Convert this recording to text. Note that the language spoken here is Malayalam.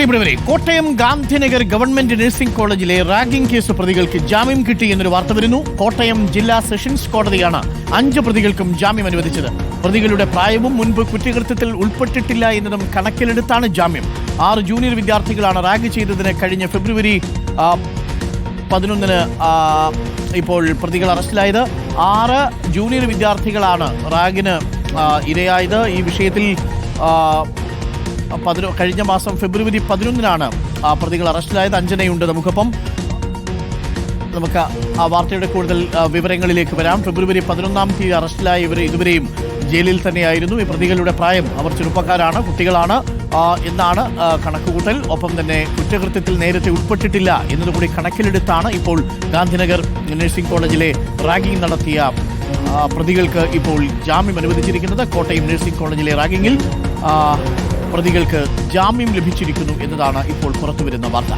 പ്രിയപ്പെട്ടവരെ, കോട്ടയം ഗാന്ധിനഗർ ഗവൺമെന്റ് നഴ്സിംഗ് കോളേജിലെ റാഗിംഗ് കേസ് പ്രതികൾക്ക് ജാമ്യം കിട്ടി എന്നൊരു വാർത്ത വരുന്നു. കോട്ടയം ജില്ലാ സെഷൻസ് കോടതിയാണ് 5 പ്രതികൾക്കും ജാമ്യം അനുവദിച്ചത്. പ്രതികളുടെ പ്രായവും മുൻപ് കുറ്റകൃത്യത്തിൽ ഉൾപ്പെട്ടിട്ടില്ല എന്നതും കണക്കിലെടുത്താണ് ജാമ്യം. 6 ജൂനിയർ വിദ്യാർത്ഥികളാണ് റാഗ് ചെയ്തതിന് കഴിഞ്ഞ ഫെബ്രുവരി 11-ന് ഇപ്പോൾ പ്രതികൾ അറസ്റ്റിലായത്. 6 ജൂനിയർ വിദ്യാർത്ഥികളാണ് റാഗിന് ഇരയായത്. ഈ വിഷയത്തിൽ കഴിഞ്ഞ മാസം ഫെബ്രുവരി 11-നാണ് പ്രതികൾ അറസ്റ്റിലായത്. അഞ്ജനയുണ്ട് നമുക്കൊപ്പം. നമുക്ക് ആ വാർത്തയുടെ കൂടുതൽ വിവരങ്ങളിലേക്ക് വരാം. ഫെബ്രുവരി 11-ാം തീയതി അറസ്റ്റിലായ ഇവർ ഇതുവരെയും ജയിലിൽ തന്നെയായിരുന്നു. ഈ പ്രതികളുടെ പ്രായം അവർ ചെറുപ്പക്കാരാണ്, കുട്ടികളാണ് എന്നാണ് കണക്കുകൂട്ടൽ. ഒപ്പം തന്നെ കുറ്റകൃത്യത്തിൽ നേരത്തെ ഉൾപ്പെട്ടിട്ടില്ല എന്നതുകൂടി കണക്കിലെടുത്താണ് ഇപ്പോൾ ഗാന്ധിനഗർ നഴ്സിംഗ് കോളേജിലെ റാഗിംഗ് നടത്തിയ പ്രതികൾക്ക് ഇപ്പോൾ ജാമ്യം അനുവദിച്ചിരിക്കുന്നത്. കോട്ടയം നഴ്സിംഗ് കോളേജിലെ റാഗിങ്ങിൽ പ്രതികൾക്ക് ജാമ്യം ലഭിച്ചിരിക്കുന്നു എന്നതാണ് ഇപ്പോൾ പുറത്തുവരുന്ന വാർത്ത.